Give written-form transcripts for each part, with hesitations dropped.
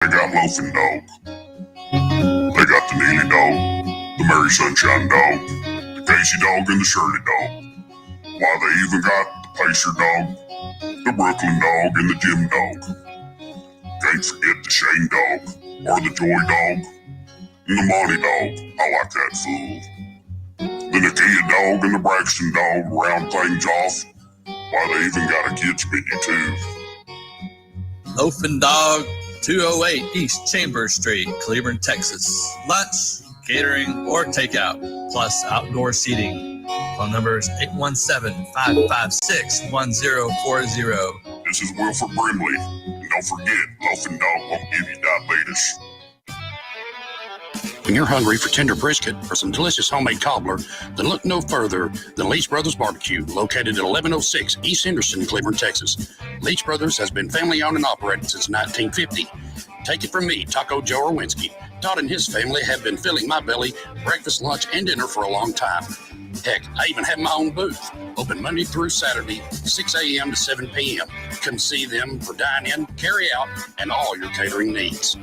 They got Loafing Dog. They got the Neely Dog, the Mary Sunshine Dog, the Casey Dog, and the Shirley Dog. Why, they even got the Pacer Dog, the Brooklyn Dog, and the Jim Dog. Can't forget the Shane Dog, or the Joy Dog, and the Monty Dog. I like that fool. The Nakia Dog and the Braxton Dog round things off. Why, they even got a kids menu too. Loafing Dog, 208 East Chambers Street, Cleburne, Texas. Lunch, catering, or takeout, plus outdoor seating. Phone number is 817-556-1040. This is Wilford Brimley. And don't forget, Loafing Dog won't give you diabetes. When you're hungry for tender brisket or some delicious homemade cobbler, then look no further than Leach Brothers Barbecue, located at 1106 East Henderson, Cleburne, Texas. Leach Brothers has been family-owned and operated since 1950. Take it from me, Taco Joe Orwinski. Todd and his family have been filling my belly breakfast, lunch, and dinner for a long time. Heck, I even have my own booth, open Monday through Saturday, 6 a.m. to 7 p.m. Come see them for dine-in, carry-out, and all your catering needs.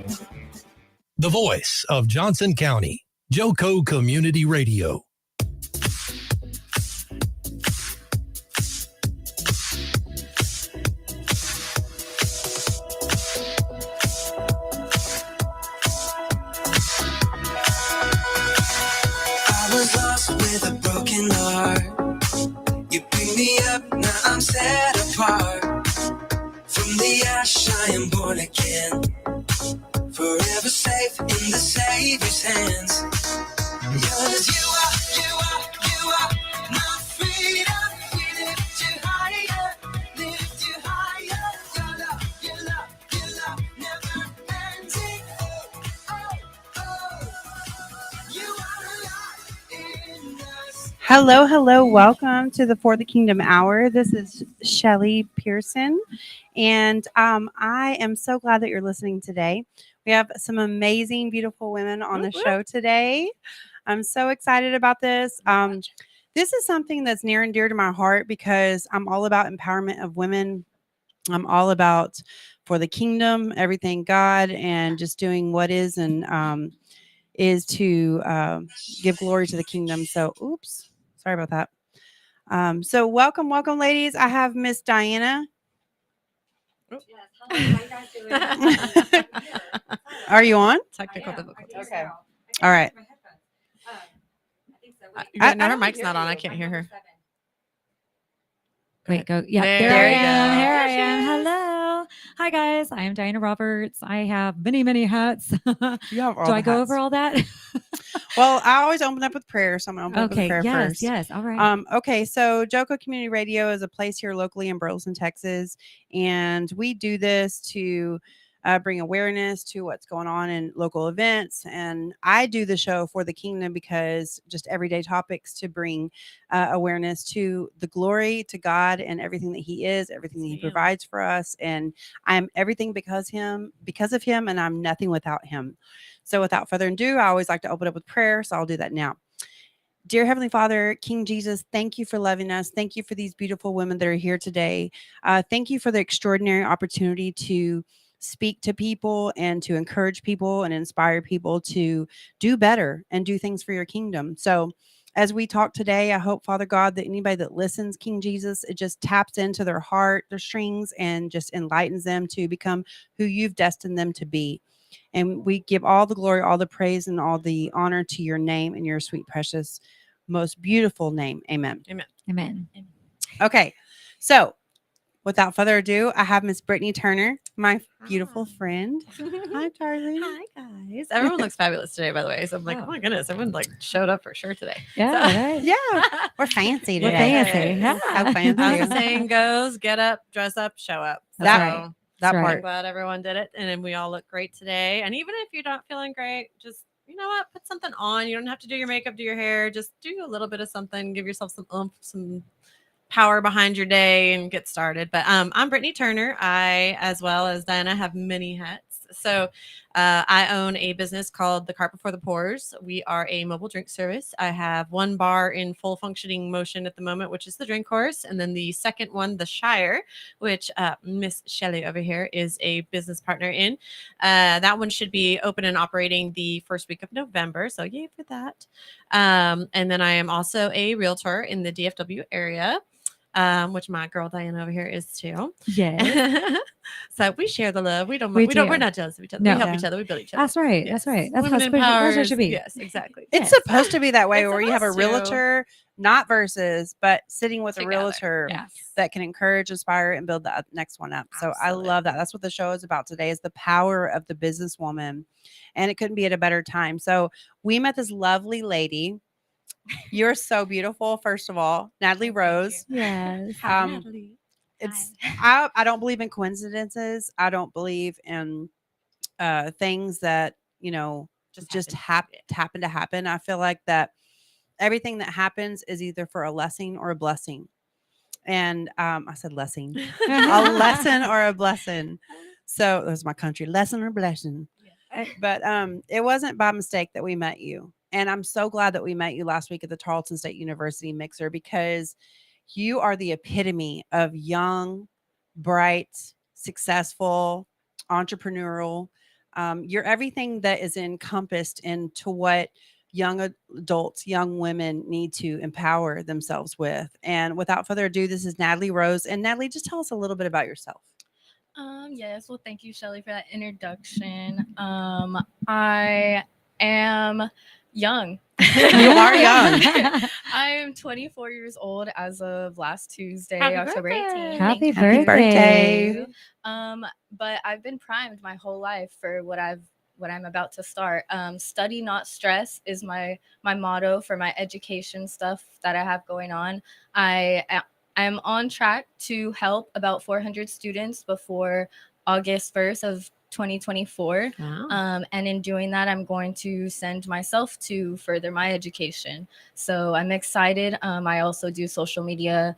The voice of Johnson County, Joco Community Radio. I was lost with a broken heart. You picked me up, now I'm set apart. From the ash I am born again. Forever safe in the Savior's hands. Cause you are my freedom. We lift you higher, Your love, never ending. You are alive in us. Hello. Welcome to the For the Kingdom Hour. This is Shelly Pearson, and I am so glad that you're listening today. We have some amazing, beautiful women on the show today. I'm so excited about this. This is something that's near and dear to my heart because I'm all about empowerment of women. I'm all about for the kingdom, everything God, and just doing what is and is to give glory to the kingdom. So, oops, sorry about that. So welcome, ladies. I have Miss Diana. Yes. Hello, how you guys doing? Are you on? Technical difficulties. Okay. All right. I think so. I her mic's not on. I can't hear her. Wait, go. Yeah, There there I you am. go. Here I am. Hello. Hi, guys. I am Diana Roberts. I have many hats. You have all Do the I go hats. over all that? Well, I always open up with prayer, so I'm going to open up with Okay. prayer first. Yes. All right. Okay, so Joco Community Radio is a place here locally in Burleson, Texas, and we do this to bring awareness to what's going on in local events. And I do the show for the kingdom because just everyday topics to bring awareness to the glory to God and everything that He is, everything that He provides for us. And I'm everything because of Him, and I'm nothing without Him. So without further ado, I always like to open up with prayer. So I'll do that now. Dear Heavenly Father, King Jesus, thank you for loving us. Thank you for these beautiful women that are here today. Thank you for the extraordinary opportunity to speak to people and to encourage people and inspire people to do better and do things for your kingdom. So as we talk today, I hope, Father God, that anybody that listens, King Jesus, it just taps into their heart, their strings, and just enlightens them to become who you've destined them to be. And we give all the glory, all the praise, and all the honor to your name and your sweet, precious, most beautiful name. Amen. Amen. Okay. So without further ado, I have Miss Brittany Turner, my beautiful friend. Hi, darling. Hi, guys. Everyone looks fabulous today, by the way. So I'm like, oh my goodness, everyone like showed up for sure today. Yeah. So- Right. Yeah. We're fancy We're today. fancy. Yeah. So fancy. As the saying goes, get up, dress up, show up. That- So That That's part. I'm glad everyone did it. And then we all look great today. And even if you're not feeling great, just, you know what, put something on. You don't have to do your makeup, do your hair. Just do a little bit of something. Give yourself some oomph, some power behind your day and get started. But I'm Brittany Turner. I, as well as Diana, have many hats. So I own a business called The Cart Before the Pours. We are a mobile drink service. I have one bar in full functioning motion at the moment, which is the Drink Horse. And then the second one, The Shire, which Miss Shelly over here is a business partner in. That one should be open and operating the first week of November. So yay for that. And then I am also a realtor in the DFW area. Which my girl Diana over here is too. Yes. So we share the love. We're do. not jealous of each other. No. We help Yeah. each other. We build each other. That's right. Yes. That's right. That's Women how that's how it empowers. should be. Yes, exactly. It's Yes. supposed to be that way It's where you have a supposed to. realtor, not versus, but sitting with a Together. realtor Yes. that can encourage, inspire, and build the next one up. So I love that. That's what the show is about today, is the power of the businesswoman. And it couldn't be at a better time. So we met this lovely lady. You're so beautiful, first of all, Natalie Rose. Yes. It's I don't believe in coincidences. I don't believe in things that, just happen to happen. I feel like that everything that happens is either for a lesson or a blessing. And I said lesson. A lesson or a blessing. So that's my country, lesson or blessing. But it wasn't by mistake that we met you. And I'm so glad that we met you last week at the Tarleton State University Mixer, because you are the epitome of young, bright, successful, entrepreneurial. You're everything that is encompassed into what young adults, young women need to empower themselves with. And without further ado, this is Natalie Rose. And Natalie, just tell us a little bit about yourself. Yes, well, thank you, Shelly, for that introduction. I am young. You are young. I am 24 years old as of last Tuesday, Happy October birthday. 18th. Happy Happy birthday. But I've been primed my whole life for what I'm about to start. Study, not stress is my motto for my education stuff that I have going on. I'm on track to help about 400 students before August 1st of 2024. Wow. And in doing that, I'm going to send myself to further my education. So I'm excited. I also do social media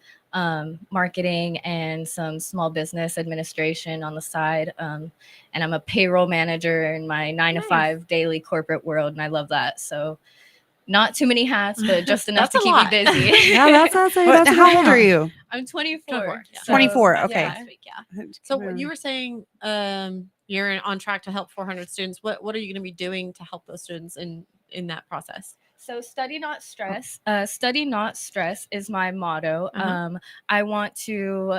marketing and some small business administration on the side. And I'm a payroll manager in my 9-to-5 daily corporate world. And I love that. So not too many hats, but just enough That's to a keep lot. me busy. Yeah, that's awesome. What, how old are you? I'm 24. 24, yeah. 24, that's okay. last week, yeah. So you were saying you're on track to help 400 students. What are you going to be doing to help those students in that process? So study not stress. Study not stress is my motto. Uh-huh. I want to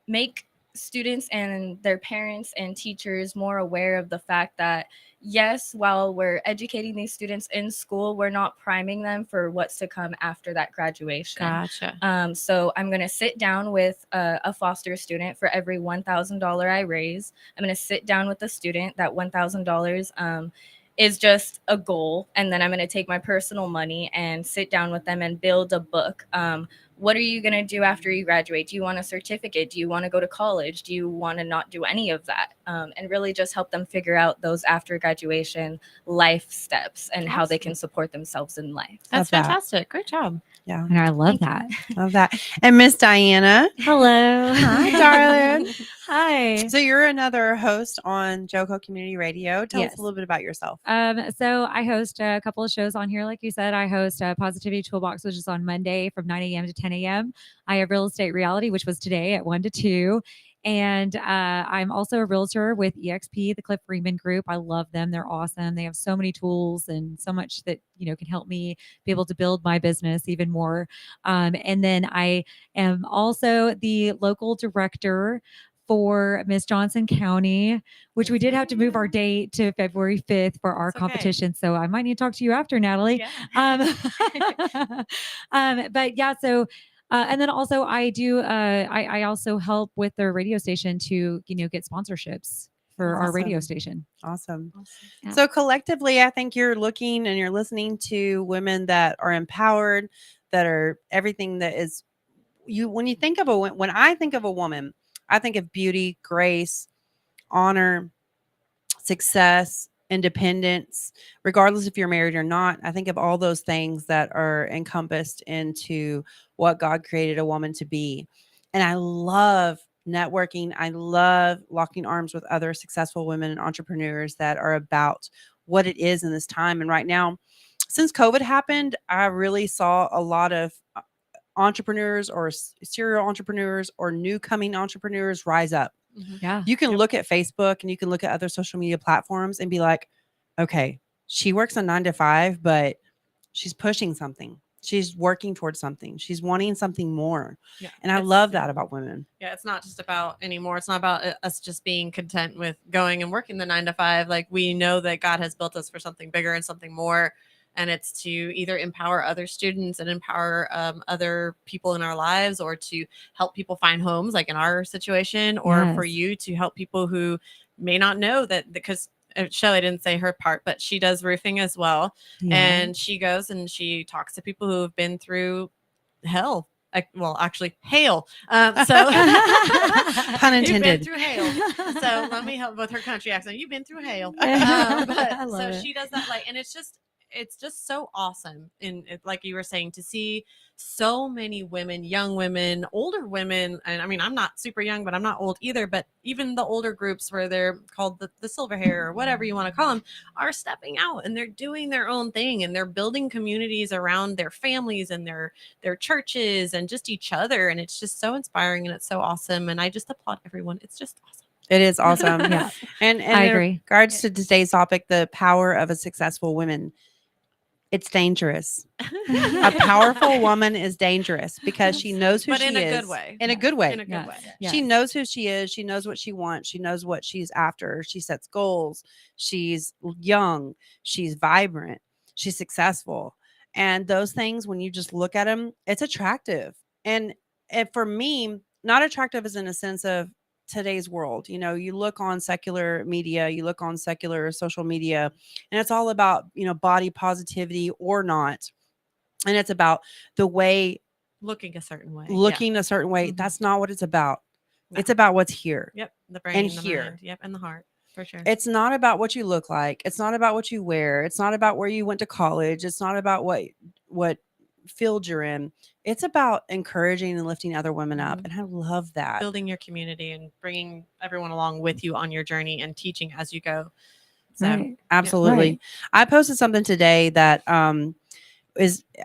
make students and their parents and teachers more aware of the fact that yes, while we're educating these students in school, we're not priming them for what's to come after that graduation. Gotcha. So I'm going to sit down with a foster student for every $1,000 I raise. I'm going to sit down with the student. That $1,000 is just a goal. And then I'm going to take my personal money and sit down with them and build a book. What are you going to do after you graduate? Do you want a certificate? Do you want to go to college? Do you want to not do any of that? And really just help them figure out those after graduation life steps and how they can support themselves in life. That's Love that. fantastic. Great job. Yeah, And I love that. love that. And Miss Diana. Hello. Hi, darling. Hi. So you're another host on Joco Community Radio. Tell us Yes. a little bit about yourself. So I host a couple of shows on here. Like you said, I host Positivity Toolbox, which is on Monday from 9 a.m. to 10 a.m. I have Real Estate Reality, which was today at 1 to 2. And I'm also a realtor with EXP, the Cliff Freeman Group. I love them. They're awesome. They have so many tools and so much that, can help me be able to build my business even more. And then I am also the local director for Miss Johnson County, which we did have to move our date to February 5th for our It's okay. competition. So I might need to talk to you after, Natalie. Yeah. But yeah, so and then also I do I also help with the radio station to get sponsorships for our radio Awesome. station. Awesome. Yeah. So collectively, I think you're looking and you're listening to women that are empowered, that are everything that is you. When you think of when I think of a woman, I think of beauty, grace, honor, success, independence, regardless if you're married or not. I think of all those things that are encompassed into what God created a woman to be. And I love networking. I love locking arms with other successful women and entrepreneurs that are about what it is in this time. And right now, since COVID happened, I really saw a lot of entrepreneurs or serial entrepreneurs or new coming entrepreneurs rise up. Yeah. You can look at Facebook and you can look at other social media platforms and be like, okay, she works a 9 to 5, but she's pushing something. She's working towards something. She's wanting something more. Yeah. And I love that about women. Yeah, it's not just about anymore. It's not about us just being content with going and working the 9 to 5. Like, we know that God has built us for something bigger and something more. And it's to either empower other students and empower other people in our lives, or to help people find homes, like in our situation, or for Yes. you to help people who may not know that, because Shelly didn't say her part, but she does roofing as well. Yeah. And she goes and she talks to people who have been through hell. Well, actually, hail. So Pun you've been intended. through hail. So let me help with her country accent. You've been through hail. I But love so it. she does that, like, and it's just so awesome. And like you were saying, to see so many women, young women, older women, and I mean, I'm not super young, but I'm not old either. But even the older groups, where they're called the silver hair or whatever you want to call them, are stepping out and they're doing their own thing, and they're building communities around their families and their churches and just each other. And it's just so inspiring and it's so awesome. And I just applaud everyone. It's just awesome. It is awesome. Yeah. And I in agree. regards to today's topic, the power of a successful woman, it's dangerous. A powerful woman is dangerous because she knows who But she in is. a good way. In a good way. In a good Yes. way. Yes. She knows who she is. She knows what she wants. She knows what she's after. She sets goals. She's young. She's vibrant. She's successful. And those things, when you just look at them, it's attractive. And for me, not attractive is in a sense of today's world. You know, you look on secular media, you look on secular social media, and it's all about, body positivity or not. And it's about the way Looking a certain way. looking a certain way. Mhm. That's not what it's about. No. It's about what's here. Yep. The brain, And the here. mind. Yep. And the heart. For sure. It's not about what you look like. It's not about what you wear. It's not about where you went to college. It's not about what field you're in. It's about encouraging and lifting other women up. Mhm. And I love that. Building your community and bringing everyone along with you on your journey and teaching as you go. So Right. Absolutely. Right. I posted something today that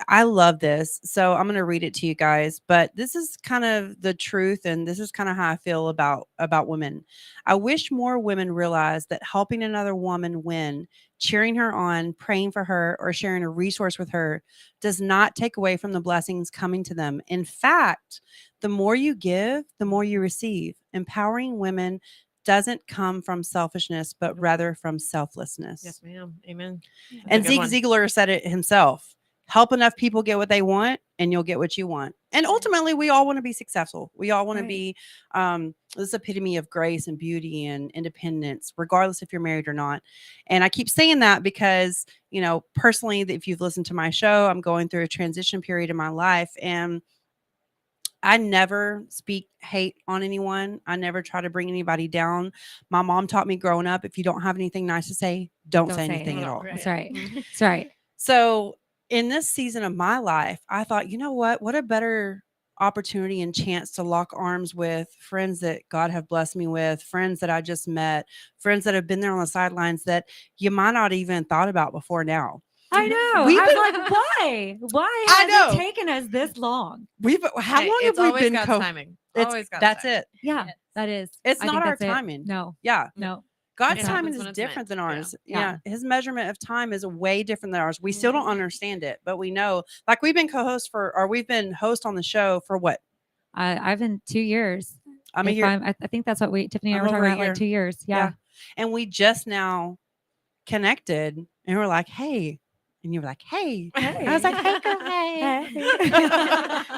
I love this. So I'm going to read it to you guys, but this is kind of the truth, and this is kind of how I feel about women. I wish more women realized that helping another woman win, cheering her on, praying for her, or sharing a resource with her does not take away from the blessings coming to them. In fact, the more you give, the more you receive. Empowering women doesn't come from selfishness, but rather from selflessness. yes, ma'am. Amen. That's a And good Zig one. Ziglar said it himself. Help enough people get what they want, and you'll get what you want. And ultimately, we all want to be successful. We all want to be this epitome of grace and beauty and independence, regardless if you're married or not. And I keep saying that because, personally, if you've listened to my show, I'm going through a transition period in my life, and I never speak hate on anyone. I never try to bring anybody down. My mom taught me growing up, if you don't have anything nice to say, don't say anything at all. That's right. Mhm. That's right. So in this season of my life, I thought, you know what a better opportunity and chance to lock arms with friends that God have blessed me with, friends that I just met, friends that have been there on the sidelines that you might not even thought about before now. I know. We've I'm been- like, why? Why I has know. it taken us this long? How Hey, long it's have we always been God's timing. Always God's That's timing. it. Yeah, Yes. that is. It's I not think our that's it. timing. No, Yeah. no. God's It timing happens is when it's different meant. than ours. Yeah. Yeah. His measurement of time is way different than ours. We still don't understand it, but we know, like, we've been we've been host on the show for what? I've been 2 years. I mean, I think that's what Tiffany and I were talking over a about, like year. 2 years. Yeah. And we just now connected and we're like, hey. And you were like, hey. I was like, hey, girl, hey.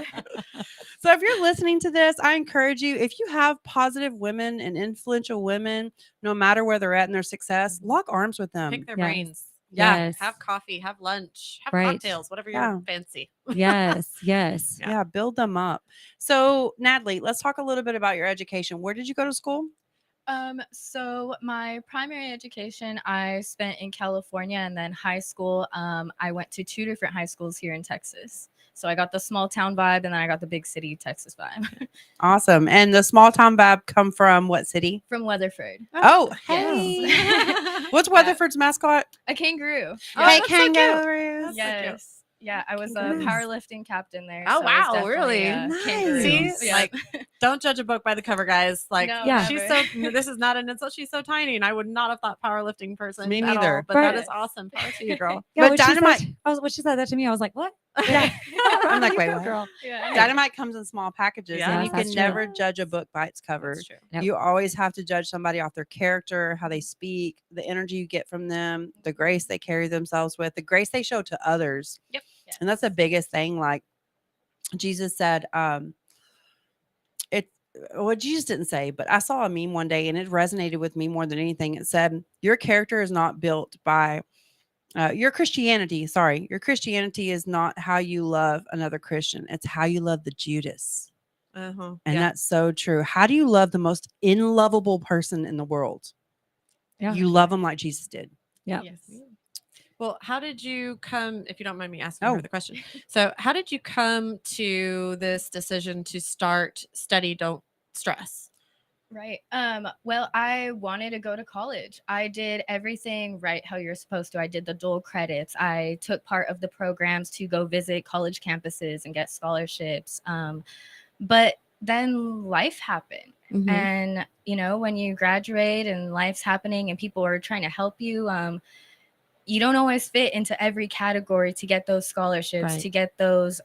So if you're listening to this, I encourage you, if you have positive women and influential women, no matter where they're at in their success, lock arms with them. Pick their Yes. brains. Yeah. Yes. Have coffee, have lunch, have Right. cocktails, whatever Yeah. you're fancy. Yes. Yes. Yeah. Yeah, build them up. So, Natalie, let's talk a little bit about your education. Where did you go to school? So my primary education I spent in California, and then high school, I went to 2 different high schools here in Texas. So I got the small town vibe, and then I got the big city Texas vibe. Awesome. And the small town vibe come from what city? From Weatherford. Oh, Yes. hey. What's Weatherford's mascot? A kangaroo. Hey, that's so cute. kangaroos. Yes. Yeah, I was a Kangaroos. powerlifting captain there. Oh, so I was wow, definitely really? a Nice. kangaroo. See, Yeah. like, don't judge a book by the cover, guys. Like, No, Yeah. she's never. so. This is not an insult. She's so tiny, and I would not have thought powerlifting person. Me at neither. all, but that Right. is awesome. Power to you, girl. Yeah, But when she said- Dynamite- when she said that to me, I was like, what? Yeah. I'm like, You wait, go, what? girl. Yeah. Dynamite comes in small packages, Yeah. and Yes, you can that's true. never judge a book by its cover. That's true. Yep. You always have to judge somebody off their character, how they speak, the energy you get from them, the grace they carry themselves with, the grace they show to others. Yep. And that's the biggest thing. Like Jesus said, well, Jesus didn't say, but I saw a meme one day and it resonated with me more than anything. It said, your character is not built by your Christianity. Sorry, your Christianity is not how you love another Christian. It's how you love the Judas. Uh-huh. And Yeah. that's so true. How do you love the most unlovable person in the world? Yeah. You love them like Jesus did. Yeah. Yes. Well, how did you come, if you don't mind me asking Oh. her the question? So, how did you come to this decision to start Study Don't Stress? Right. Well, I wanted to go to college. I did everything right how you're supposed to. I did the dual credits. I took part of the programs to go visit college campuses and get scholarships. But then life happened. Mhm. And, when you graduate and life's happening and people are trying to help you, you don't always fit into every category to get those scholarships, Right. to get those,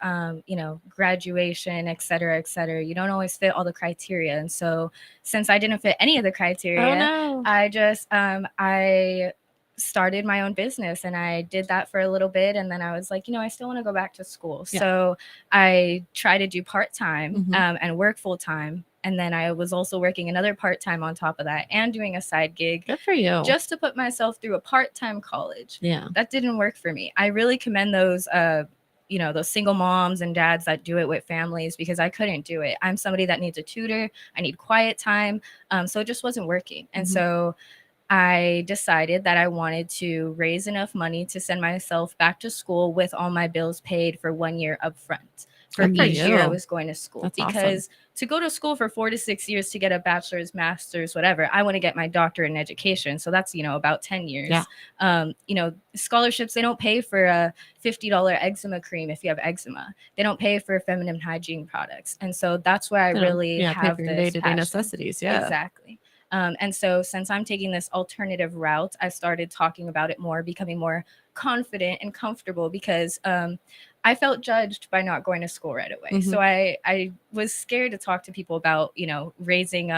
graduation, et cetera, et cetera. You don't always fit all the criteria. And so since I didn't fit any of the criteria, Oh, no. I just, I started my own business and I did that for a little bit. And then I was like, I still want to go back to school. Yeah. So I try to do part-time Mhm. and work full-time. And then I was also working another part-time on top of that and doing a side gig Good for you. just to put myself through a part-time college. Yeah. That didn't work for me. I really commend those those single moms and dads that do it with families because I couldn't do it. I'm somebody that needs a tutor. I need quiet time. So it just wasn't working. And Mhm. so I decided that I wanted to raise enough money to send myself back to school with all my bills paid for 1 year up front. For Good for each year I you. was going to school. That's awesome. Because to go to school for 4 to 6 years to get a bachelor's, master's, whatever, I want to get my doctorate in education. So that's, about 10 years. Yeah. Scholarships, they don't pay for a $50 eczema cream if you have eczema. They don't pay for feminine hygiene products. And so that's where I You know, really pay have for your this day-to-day passion. necessities. Yeah. Exactly. And so since I'm taking this alternative route, I started talking about it more, becoming more confident and comfortable because I felt judged by not going to school right away. Mhm. So I was scared to talk to people about, raising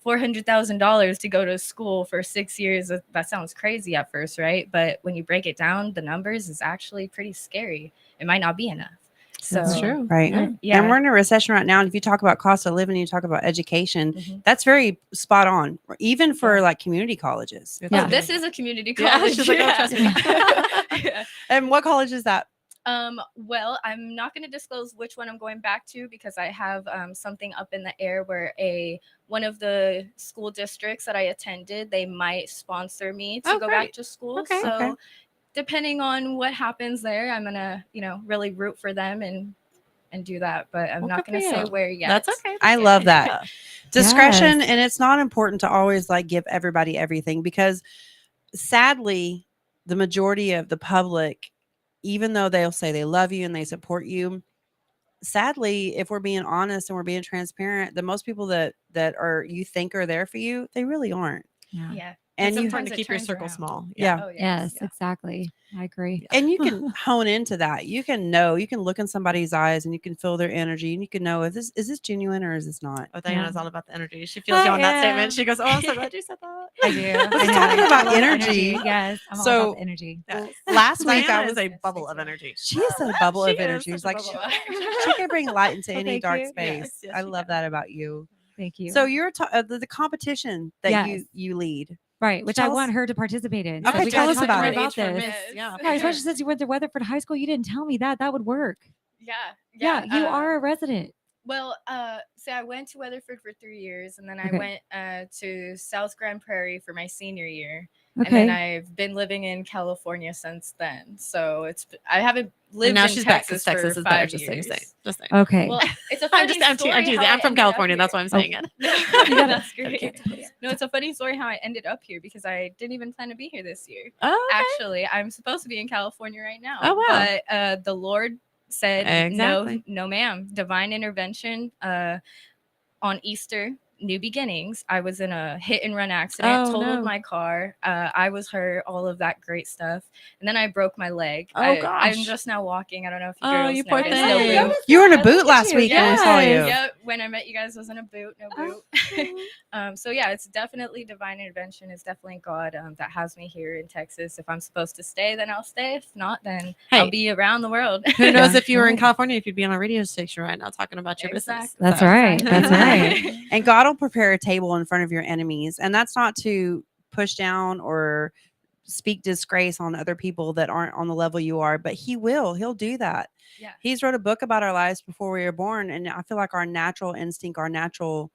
$400,000 to go to school for 6 years. That sounds crazy at first, right? But when you break it down, the numbers is actually pretty scary. It might not be enough. So, That's true. Right. Yeah. Yeah. And we're in a recession right now. And if you talk about cost of living, you talk about education, Mhm. that's very spot on, even for Yeah. like community colleges. Yeah. Oh, this is a community Yeah, college. she's like, oh, trust me. Yeah. And what college is that? Well, I'm not going to disclose which one I'm going back to because I have something up in the air where one of the school districts that I attended, they might sponsor me to Oh, go great. back to school. Okay. So Okay. depending on what happens there, I'm gonna, really root for them and do that. But I'm Well, not good going to for say you. where yet. That's okay. I love that. Discretion. Yes. And it's not important to always like give everybody everything because sadly, the majority of the public, even though they'll say they love you and they support you, sadly, if we're being honest and we're being transparent, the most people that are you think are there for you, they really aren't. Yeah. And It's you important sometimes to it keep your turns circle around. small. yeah. Oh, Yes, yeah. exactly. I agree. And you can hone into that. You can know, you can look in somebody's eyes and you can feel their energy and you can know if this is this genuine or is this not. Oh, Diana's all about the energy. She feels you on that statement. She goes, "Oh, I'm so glad you said that." I do. Let's I talk know. about I love energy. Yes, I'm all So- about the energy. Yes. Last week Diana I was is a bubble of energy. she's a bubble She of is energy. such It's a like bubble she, of energy. she can bring light into Well, any thank dark you. space. Yes, yes, I she love can. that about you. Thank you. So you're the competition that Yes. you lead. right, which I tell us- want her to participate in. Okay, we tell gotta us talk about more it. about Age for this. Miss- Yeah. Yeah, especially since you went to Weatherford High School, you didn't tell me that. That would work. Yeah. Yeah, you are a resident. Well, so I went to Weatherford for 3 years, and then I Okay. went to South Grand Prairie for my senior year, And Okay. then I've been living in California since then. So I haven't lived And now in she's back Texas because Texas for is better. 5 Just saying. years. Just saying. Okay. Well, it's a funny I'm just story. teasing. how I I'm from ended up California. That's why I'm here. saying it. That's great. Okay. No, it's a funny story how I ended up here because I didn't even plan to be here this year. Oh, okay. Actually, I'm supposed to be in California right now. Oh, wow. But the Lord said, Exactly. no, ma'am. Divine intervention on Easter, New Beginnings. I was in a hit and run accident, Oh, totaled no. my car. I was hurt, all of that great stuff. And then I broke my leg. Oh, I'm gosh. just now walking. I don't know if you Oh, girls you poor noticed. thing. No I boot. noticed You were in a I boot looked at last you. week when we saw you. Yes. Yeah, when I met you guys was in a boot, no boot. So yeah, it's definitely divine intervention. It's definitely God that has me here in Texas. If I'm supposed to stay, then I'll stay. If not, then Hey. I'll be around the world. Who knows Yeah. if you were in California, if you'd be on a radio station right now talking about your business. Exactly. That's So- right. That's right. And God will prepare a table in front of your enemies. And that's not to push down or speak disgrace on other people that aren't on the level you are, but he'll do that. Yeah. He's wrote a book about our lives before we were born. And I feel like our natural instinct, our natural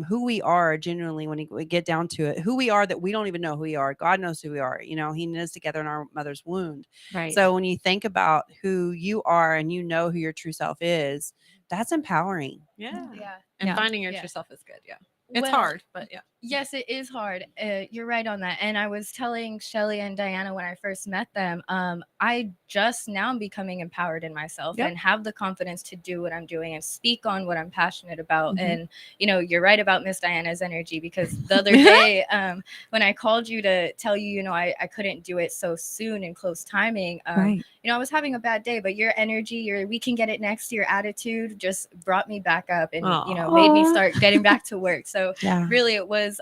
who we are genuinely when we get down to it, who we are that we don't even know who we are. God knows who we are. You know, he knit us together in our mother's womb. Right. So when you think about who you are and you know who your true self is, that's empowering. Yeah. Yeah. And Yeah. finding your Yeah. true self is good. Yeah. It's Well, hard, but yeah. Yes, it is hard. You're right on that. And I was telling Shelly and Diana when I first met them, I just now am becoming empowered in myself Yep. and have the confidence to do what I'm doing and speak on what I'm passionate about. Mhm. And, you know, you're right about Miss Diana's energy because the other day when I called you to tell you, you know, I couldn't do it so soon in close timing, Right. you know, I was having a bad day, but your energy, your we can get it next, your attitude just brought me back up and, you know, made me Aw. start getting back to work. So Yeah. really it was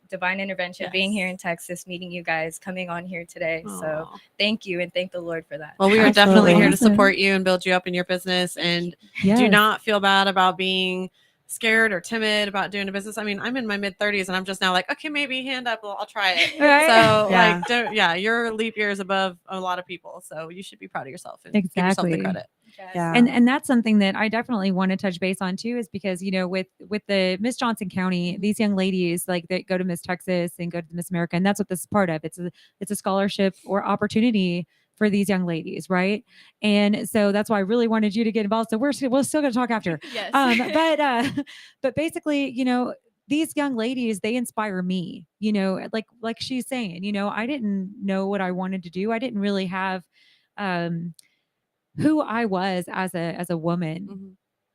divine intervention being Yes. here in Texas, meeting you guys, coming on here today. So Aw. thank you and thank the Lord for that. Well, we are Absolutely. definitely here to Awesome. support you and build you up in your business. And Yes. do not feel bad about being scared or timid about doing a business. I mean, I'm in my mid 30s and I'm just now like, okay, maybe hand up. Well, I'll try it. Right. So Yeah. like, your leap year is above a lot of people. So you should be proud of yourself and give yourself the Exactly. credit. Yes. Yeah. And that's something that I definitely want to touch base on too, is because, you know, with the Miss Johnson County, these young ladies like that go to Miss Texas and go to Miss America, and that's what this is part of. It's a scholarship or opportunity for these young ladies, right? And so that's why I really wanted you to get involved. So we're still going to talk after. Yes. But basically, you know, these young ladies, they inspire me, you know, like she's saying, you know, I didn't know what I wanted to do. I didn't really have who I was as a woman. Mhm.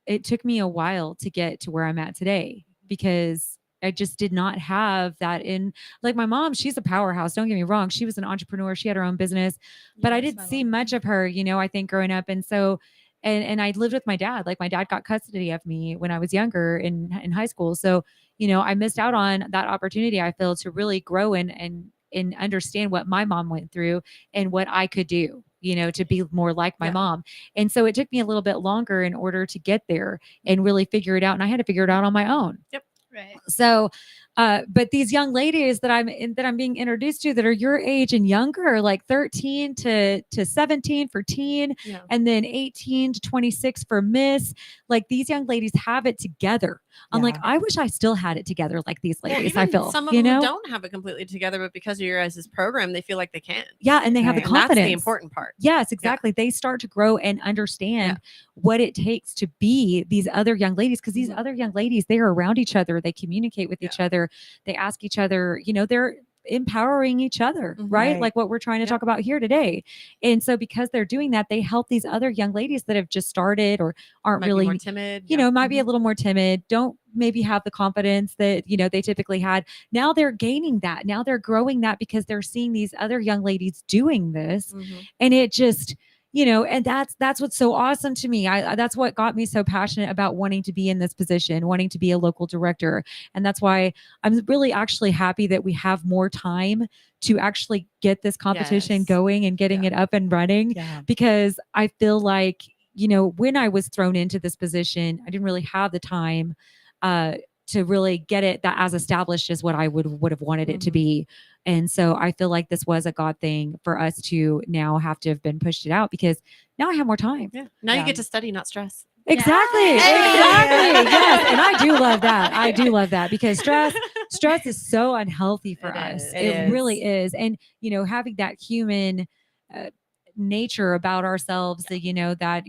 It took me a while to get to where I'm at today because I just did not have that in, like, my mom, she's a powerhouse. Don't get me wrong. She was an entrepreneur. She had her own business, but I Yes, didn't my see mom. much of her, you know, I think growing up. And so, and I lived with my dad. Like, my dad got custody of me when I was younger in high school. So, you know, I missed out on that opportunity, I feel, to really grow and understand what my mom went through and what I could do, you know, to be more like my Yeah. mom. And so it took me a little bit longer in order to get there and really figure it out. And I had to figure it out on my own. Right. So, but these young ladies that I'm being introduced to that are your age and younger, like 13 to 17 for teen, Yeah. and then 18 to 26 for miss, like these young ladies have it together. I'm like, Yeah. I wish I still had it together like these Well, ladies. I even feel, some of you them know, don't have it completely together, but because of your guys' program, they feel like they can. yeah, and they have the Right. And that's confidence. the important part. Yes, exactly. They start to grow and understand what it takes to be these other young ladies, because these Mhm. other young ladies, they're around each other, they communicate with each other, they ask each other, you know, they're empowering each other, Mhm. right? Right. Like what we're trying to Yep. talk about here today. And so because they're doing that, they help these other young ladies that have just started or aren't Might be really more timid. you know, might be a little more timid, don't maybe have the confidence that, you know, they typically had. Now they're gaining that. Now they're growing that because they're seeing these other young ladies doing this. Mhm. And it just, you know, and that's what's so awesome to me. That's what got me so passionate about wanting to be in this position, wanting to be a local director. And that's why I'm really actually happy that we have more time to actually get this competition Yes. going and getting it up and running, Yeah. because I feel like, you know, when I was thrown into this position, I didn't really have the time to really get it that as established as what I would have wanted it to Mhm. be. And so I feel like this was a God thing for us to now have to have been pushed it out, because now I have more time. Yeah. Now Yeah. you get to study, not stress. Exactly. Yes. And I do love that. I do love that because stress is so unhealthy for us. It It is. really is. And, having that human nature about ourselves that,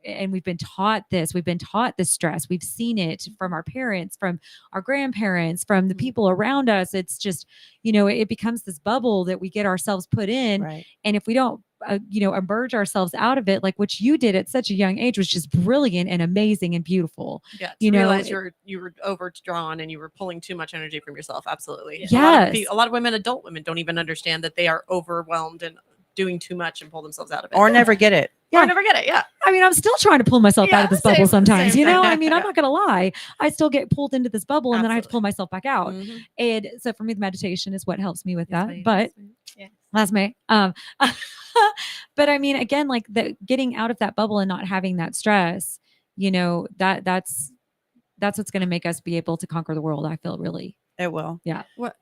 and we've been taught this stress. We've seen it from our parents, from our grandparents, from the people around us. It's just, it becomes this bubble that we get ourselves put in. Right. And if we don't, emerge ourselves out of it, like what you did at such a young age was just brilliant and amazing and beautiful. Yeah, to realize you were overdrawn and you were pulling too much energy from yourself. Absolutely. Yes. A lot of women, adult women, don't even understand that they are overwhelmed and doing too much and pull themselves out of it. Or never get it. Yeah. Or never get it. Yeah. I mean, I'm still trying to pull myself out of this bubble sometimes, same thing. I mean, I'm not going to lie. I still get pulled into this bubble and then I have to pull myself back out. Mhm. And so for me, the meditation is what helps me with Yes, that. ma'am. But Yes. last May, but I mean, again, like getting out of that bubble and not having that stress, that's what's going to make us be able to conquer the world. I feel really. It will. Yeah. What?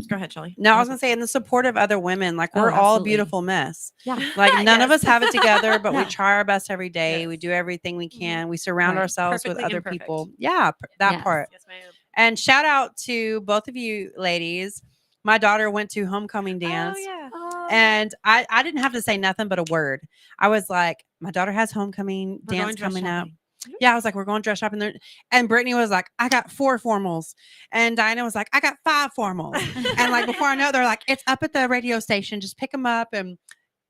Go ahead, Shelly. No, I was gonna say, in the support of other women, like Oh, we're all a absolutely. beautiful mess. Yeah. Like none of Yes. us have it together, but we Yeah. try our best every day. Yes. We do everything we can. We surround Right. ourselves with Perfectly other imperfect. people. Yeah, that Yes. part. Yes, ma'am. And shout out to both of you ladies. My daughter went to homecoming dance. Oh, yeah. And I didn't have to say nothing but a word. I was like, my daughter has homecoming We're going dance dress coming up. shopping. Yeah, I was like, we're going dress shopping there. And Brittany was like, I got 4 formals. And Diana was like, I got 5 formals. And like before I know, they're like, it's up at the radio station. Just pick them up. And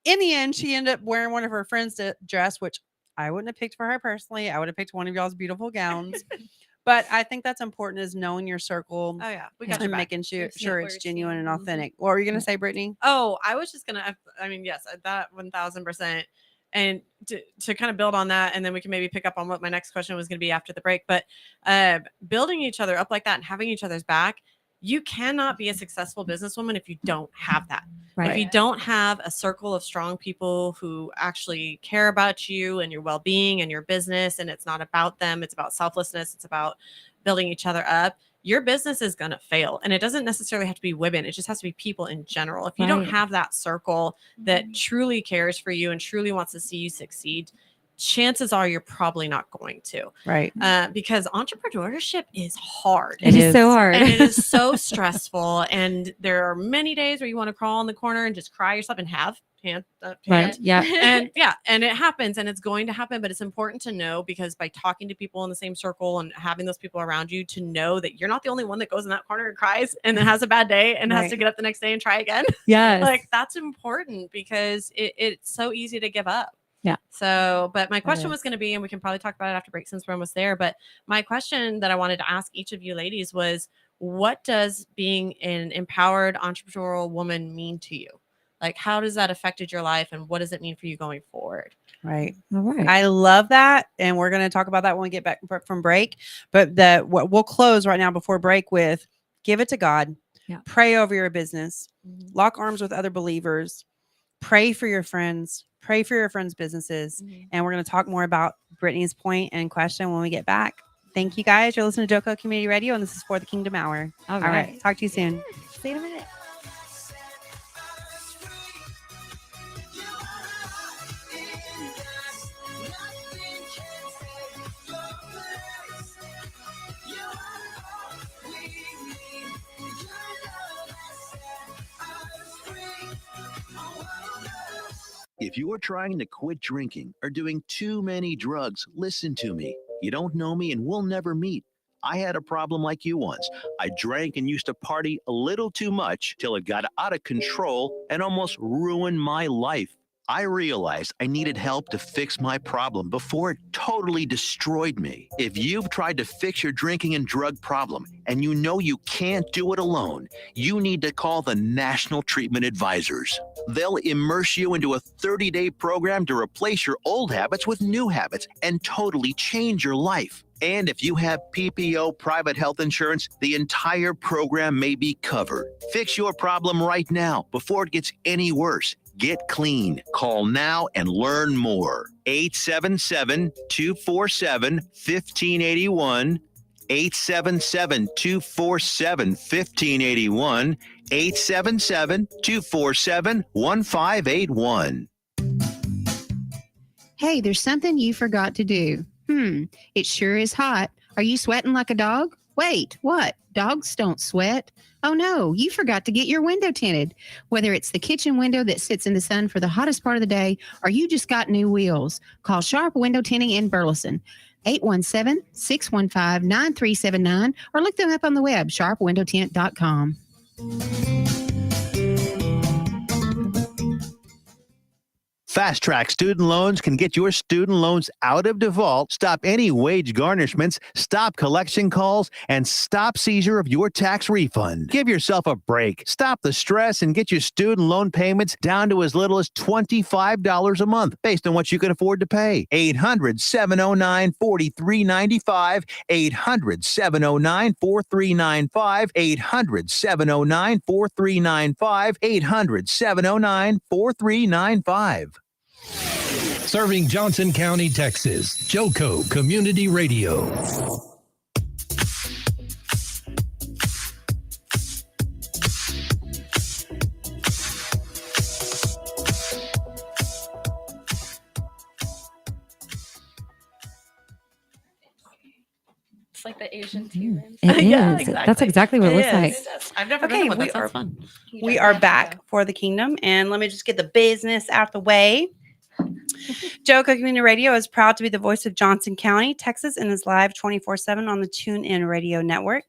in the end, she ended up wearing one of her friends' dress, which I wouldn't have picked for her personally. I would have picked one of y'all's beautiful gowns. But I think that's important, is knowing your circle Oh, yeah. We got your and back. making sure Your it's networking. genuine and Mhm. authentic. What were you going to say, Brittany? Oh, I was just gonna. I mean, yes, that 1000%. And to kind of build on that, and then we can maybe pick up on what my next question was going to be after the break. But building each other up like that and having each other's back, you cannot be a successful businesswoman if you don't have that. Right. If you don't have a circle of strong people who actually care about you and your well-being and your business, and it's not about them, it's about selflessness, it's about building each other up, your business is going to fail. And it doesn't necessarily have to be women. It just has to be people in general. If you don't Right. have that circle that truly cares for you and truly wants to see you succeed, chances are you're probably not going to. Right. Because entrepreneurship is hard. It is so hard. And it is so stressful. And there are many days where you want to crawl in the corner and just cry yourself and have Right. Yeah. and it happens, and it's going to happen. But it's important to know, because by talking to people in the same circle and having those people around you, to know that you're not the only one that goes in that corner and cries and then has a bad day and has to Right. get up the next day and try again. Yes. Like, that's important, because it's so easy to give up. Yeah. So, but my question is. was going to be, and we can probably talk about it after break since we're almost there, but my question that I wanted to ask each of you ladies was, what does being an empowered entrepreneurial woman mean to you? Like, how does that affected your life, and what does it mean for you going forward? Right. All right. I love that. And we're going to talk about that when we get back from break. But we'll close right now before break with, give it to God. Yeah. Pray over your business. Lock arms with other believers. Pray for your friends. Pray for your friends' businesses. And we're going to talk more about Brittany's point and question when we get back. Thank you, guys. You're listening to Joco Community Radio, and this is For the Kingdom Hour. All All right. Talk to you soon. See you in a minute. If you are trying to quit drinking or doing too many drugs, listen to me. You don't know me and we'll never meet. I had a problem like you once. I drank and used to party a little too much till it got out of control and almost ruined my life. I realized I needed help to fix my problem before it totally destroyed me. If you've tried to fix your drinking and drug problem and you know you can't do it alone, you need to call the National Treatment Advisors. They'll immerse you into a 30-day program to replace your old habits with new habits and totally change your life. And if you have PPO private health insurance, the entire program may be covered. Fix your problem right now before it gets any worse. Get clean. Call now and learn more. 877-247-1581. 877-247-1581. 877-247-1581. Hey, there's something you forgot to do. It sure is hot. Are you sweating like a dog? Wait, what? Dogs don't sweat. Oh no, you forgot to get your window tinted. Whether it's the kitchen window that sits in the sun for the hottest part of the day, or you just got new wheels, call Sharp Window Tinting in Burleson. 817-615-9379, or look them up on the web, sharpwindowtint.com. Fast Track Student Loans can get your student loans out of default, stop any wage garnishments, stop collection calls, and stop seizure of your tax refund. Give yourself a break. Stop the stress and get your student loan payments down to as little as $25 a month based on what you can afford to pay. 800-709-4395, 800-709-4395, 800-709-4395, 800-709-4395. Serving Johnson County, Texas. Joco Community Radio. It's like the Asian tea rooms. It is. Yeah, That's exactly what it looks It like. is. I've never Okay, been to one. we That sounds are- fun. We are back for the kingdom, and let me just get the business out the way. Joco Community Radio is proud to be the voice of Johnson County, Texas, and is live 24/7 on the TuneIn Radio Network.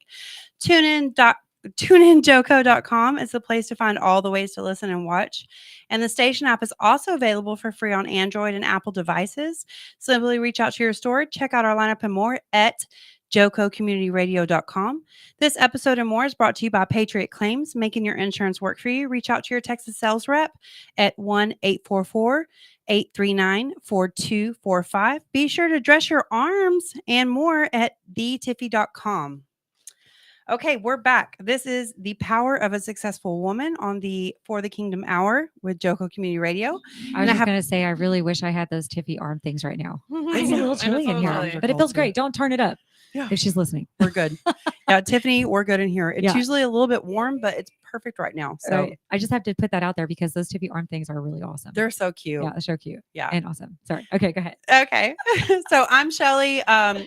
TuneInJoco.com is the place to find all the ways to listen and watch. And the station app is also available for free on Android and Apple devices. Simply reach out to your store, check out our lineup and more at jococommunityradio.com. This episode and more is brought to you by Patriot Claims, making your insurance work for you. Reach out to your Texas sales rep at 1-844-839-4245. Be sure to dress your arms and more at thetiffy.com. Okay, we're back. This is The Power of a Successful Woman on the For the Kingdom Hour with Joco Community Radio. I was just going to say, I really wish I had those Tiffy arm things right now. It's a know, little and chilly it's in a here, little but it feels great. Don't turn it up if she's listening. We're good. Yeah, Tiffany, we're good in here. It's Yeah. usually a little bit warm, but it's perfect right now. So Right. I just have to put that out there because those Tiffy arm things are really awesome. they're so cute. Yeah, they're so cute. Yeah. And awesome. Sorry. Okay, go ahead. Okay. So I'm Shelly,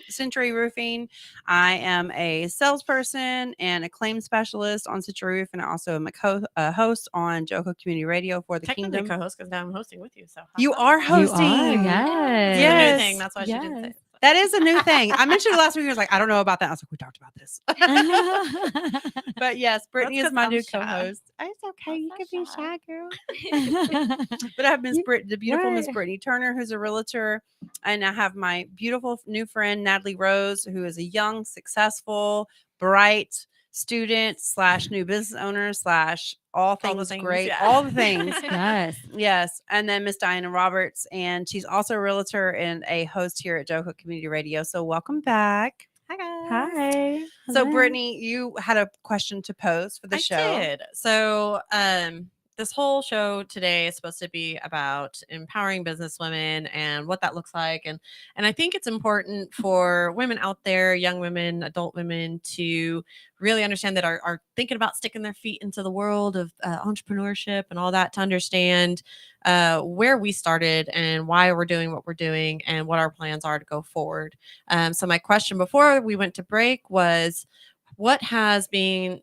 Century Roofing. I am a salesperson and a claim specialist on Century Roof, and I also am a host on Joco Community Radio for the Technically Kingdom. co-host because now I'm hosting with you. So how You fun. are You hosting. are, It's a yes. new thing. That's why she didn't say it. That is a new thing. I mentioned it last week. I was like, I don't know about that. I was like, we talked about this. But yes, Brittany That's is my 'cause new I'm shy. co-host. It's okay. You I'm can so be shy. shy, girl. But I have Miss the beautiful Miss Right. Brittany Turner, who's a realtor, and I have my beautiful new friend Natalie Rose, who is a young, successful, bright student / new business owner / all the things things, great, yeah. all the things. Yes. Yes, and then Miss Diana Roberts, and she's also a realtor and a host here at Joco Community Radio. So welcome back. Hi guys. Hi. So Hello. Brittany, you had a question to pose for the I show. did. So this whole show today is supposed to be about empowering business women and what that looks like. And I think it's important for women out there, young women, adult women, to really understand that are thinking about sticking their feet into the world of entrepreneurship and all that, to understand where we started and why we're doing what we're doing and what our plans are to go forward. So my question before we went to break was, has being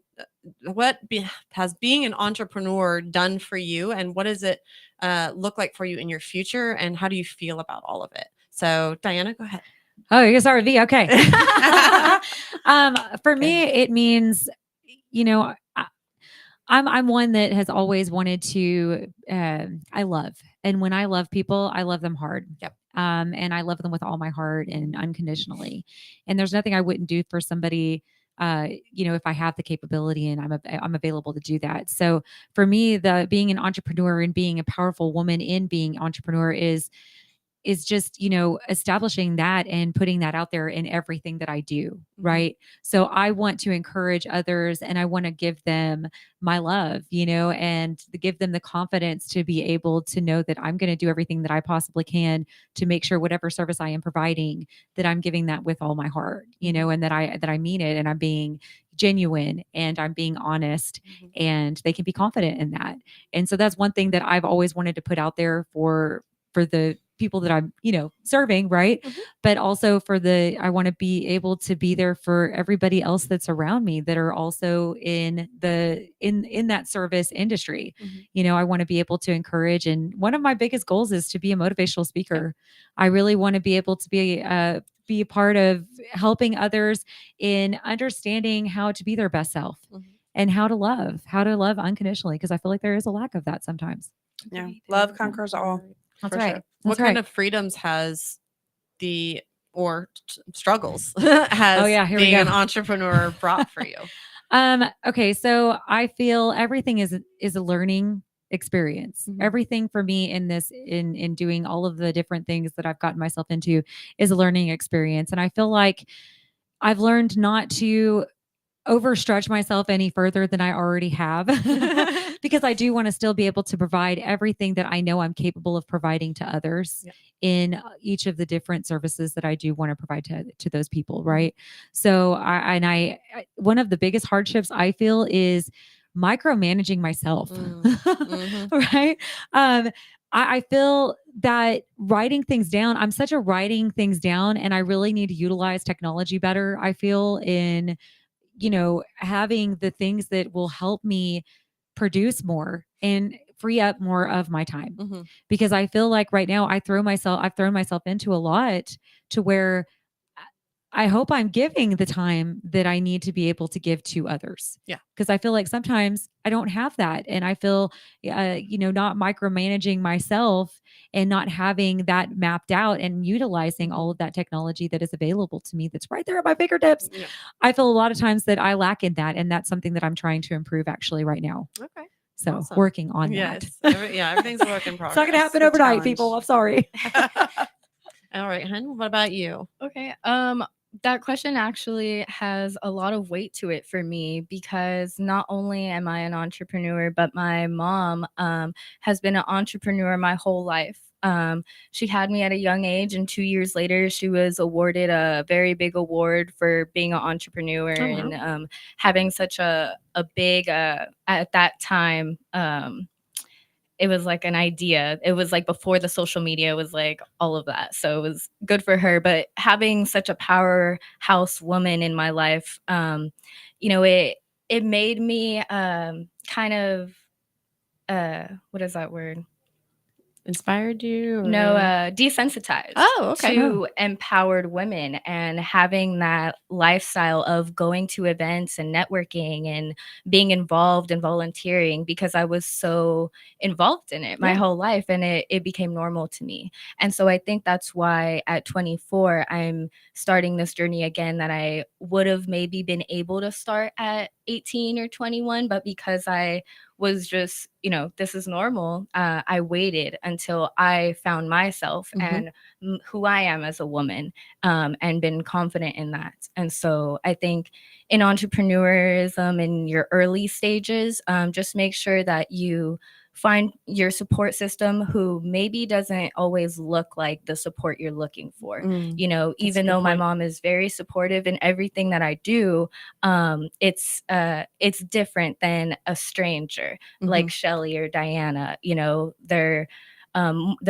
an entrepreneur done for you, and what does it look like for you in your future, and how do you feel about all of it? So Diana, go ahead. Oh, you can start with me. Okay. For me, it means, I'm one that has always wanted to, I love, and when I love people, I love them hard. Yep. And I love them with all my heart and unconditionally. And there's nothing I wouldn't do for somebody, if I have the capability and I'm available to do that. So for me, being an entrepreneur and being a powerful woman in being entrepreneur is just, establishing that and putting that out there in everything that I do. Right. So I want to encourage others, and I want to give them my love, and to give them the confidence to be able to know that I'm going to do everything that I possibly can to make sure whatever service I am providing, that I'm giving that with all my heart, and that I mean it, and I'm being genuine and I'm being honest, and they can be confident in that. And so that's one thing that I've always wanted to put out there for the people that I'm, serving, right? But also I want to be able to be there for everybody else that's around me that are also in that service industry. I want to be able to encourage, and one of my biggest goals is to be a motivational speaker. I really want to be able to be a part of helping others in understanding how to be their best self and how to love unconditionally, because I feel like there is a lack of that sometimes. Yeah, love conquers all. That's for right. sure. What kind of freedoms has struggles has here we being go. an entrepreneur brought for you? Okay, so I feel everything is a learning experience. Everything for me in doing all of the different things that I've gotten myself into is a learning experience, and I feel like I've learned not to overstretch myself any further than I already have because I do want to still be able to provide everything that I know I'm capable of providing to others in each of the different services that I do want to provide to those people. Right. So one of the biggest hardships I feel is micromanaging myself. Right. I feel that writing things down, I'm such a writing things down, and I really need to utilize technology better. I feel in having the things that will help me produce more and free up more of my time. Because I feel like right now I've thrown myself into a lot to where I hope I'm giving the time that I need to be able to give to others. Yeah. Because I feel like sometimes I don't have that. And I feel, not micromanaging myself and not having that mapped out and utilizing all of that technology that is available to me that's right there at my fingertips. Yeah. I feel a lot of times that I lack in that. And that's something that I'm trying to improve actually right now. Okay. So Awesome. working on yes. that. Everything's a work in progress. It's not going to happen overnight, people. I'm sorry. All right, hun, what about you? Okay. That question actually has a lot of weight to it for me because not only am I an entrepreneur, but my mom has been an entrepreneur my whole life. She had me at a young age, and 2 years later, she was awarded a very big award for being an entrepreneur and having such a big, at that time, it was like an idea. It was like before the social media was like all of that. So it was good for her. But having such a powerhouse woman in my life, it made me kind of, what is that word? Inspired you? Or? No, desensitized to empowered women, and having that lifestyle of going to events and networking and being involved and volunteering because I was so involved in it my whole life, and it became normal to me. And so I think that's why at 24, I'm starting this journey again that I would have maybe been able to start at 18 or 21, but because I was just, this is normal. I waited until I found myself and who I am as a woman, and been confident in that. And so I think in entrepreneurism in your early stages, just make sure that you find your support system who maybe doesn't always look like the support you're looking for. Even though my mom is very supportive in everything that I do, it's different than a stranger like Shelly or Diana. They're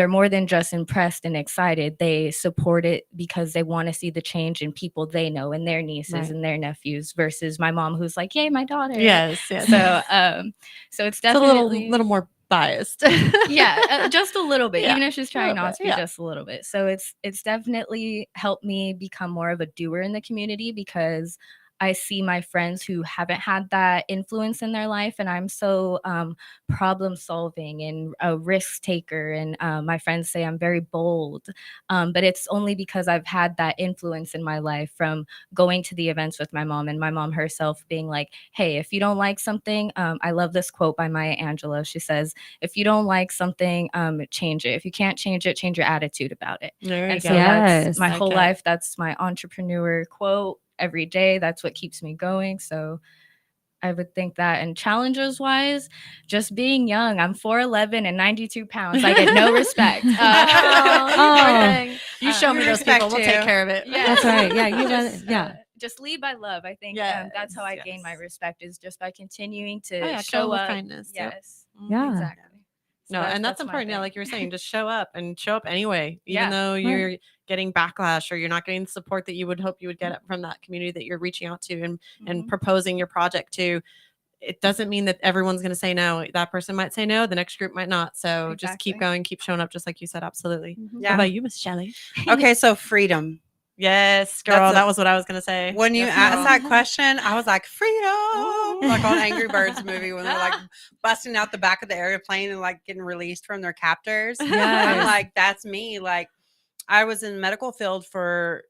more than just impressed and excited. They support it because they want to see the change in people they know and their nieces and their nephews versus my mom who's like, yay, my daughter. Yes. So it's definitely a little more biased. Just a little bit, even if she's trying not to be, Yeah. just a little bit. So it's definitely helped me become more of a doer in the community because I see my friends who haven't had that influence in their life, and I'm so problem solving and a risk taker, and my friends say I'm very bold, but it's only because I've had that influence in my life from going to the events with my mom, and my mom herself being like, hey, if you don't like something, I love this quote by Maya Angelou. She says, if you don't like something, change it. If you can't change it, change your attitude about it. There you And go. so Yes. that's my whole life. That's my entrepreneur quote. Every day, that's what keeps me going. So I would think that. And challenges wise, just being young, I'm 4'11" and 92 pounds. I get no respect. You show me those people, we'll take care of it. That's right. Yeah, just lead by love. I think that's how I gain my respect, is just by continuing to show show with up. kindness. Yes. Yeah. Exactly. No, and that's my important. Yeah, thing. like you were saying, just show up and show up anyway, even Yeah. though you're getting backlash or you're not getting the support that you would hope you would get from that community that you're reaching out to and proposing your project to. It doesn't mean that everyone's going to say no. That person might say no. The next group might not. So just keep Exactly. going, keep showing up, just like you said. Absolutely. Yeah. What about you, Miss Shelly? Okay, so freedom. Yes, girl. That was what I was going to say. When you Yes, asked girl. that question, I was like, freedom, like on Angry Birds movie when they're like busting out the back of the airplane and like getting released from their captors. I'm Yes. like, that's me. Like, I was in the medical field for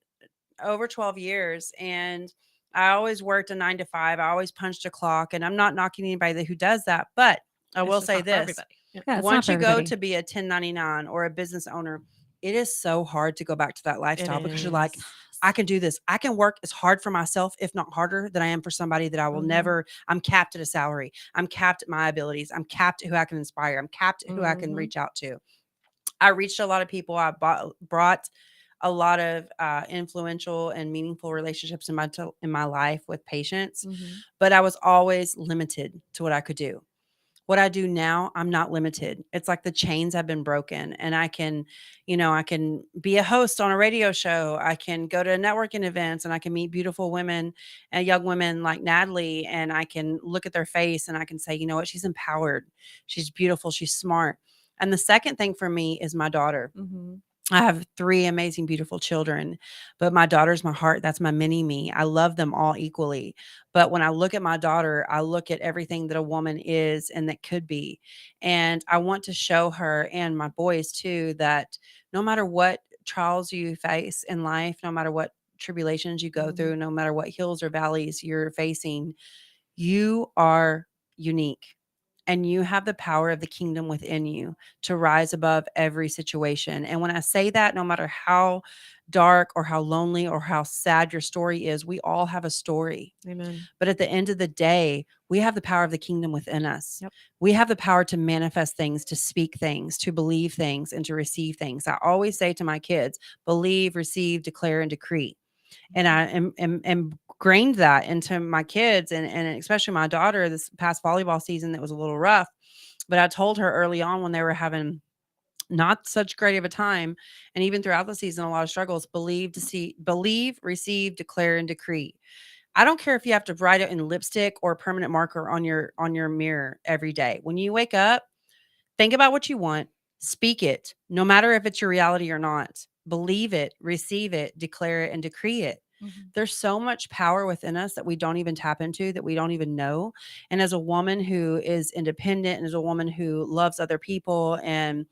over 12 years and I always worked a 9 to 5. I always punched a clock, and I'm not knocking anybody who does that, but I It's will just say not for this. everybody. Yeah. Yeah, it's not Once for you go everybody. to be a 1099 or a business owner, it is so hard to go back to that lifestyle because you're like, is. I can do this. I can work as hard for myself, if not harder, than I am for somebody that I will never. I'm capped at a salary. I'm capped at my abilities. I'm capped at who I can inspire. I'm capped at who I can reach out to. I reached a lot of people. I brought a lot of influential and meaningful relationships in my life with patients, but I was always limited to what I could do. What I do now, I'm not limited. It's like the chains have been broken, and I can be a host on a radio show. I can go to networking events and I can meet beautiful women and young women like Natalie, and I can look at their face and I can say, you know what? She's empowered. She's beautiful. She's smart. And the second thing for me is my daughter. I have 3 amazing, beautiful children, but my daughter's my heart. That's my mini me. I love them all equally. But when I look at my daughter, I look at everything that a woman is and that could be. And I want to show her and my boys too that no matter what trials you face in life, no matter what tribulations you go through, no matter what hills or valleys you're facing, you are unique. And you have the power of the kingdom within you to rise above every situation. And when I say that, no matter how dark or how lonely or how sad your story is, we all have a story. Amen. But at the end of the day, we have the power of the kingdom within us. Yep. We have the power to manifest things, to speak things, to believe things, and to receive things. I always say to my kids, believe, receive, declare, and decree. And I am ingrained that into my kids and especially my daughter this past volleyball season that was a little rough. But I told her early on when they were having not such great of a time, and even throughout the season, a lot of struggles, believe, receive, declare, and decree. I don't care if you have to write it in lipstick or permanent marker on your mirror every day. When you wake up, think about what you want, speak it, no matter if it's your reality or not. Believe it, receive it, declare it, and decree it. There's so much power within us that we don't even tap into, that we don't even know. And as a woman who is independent and as a woman who loves other people and,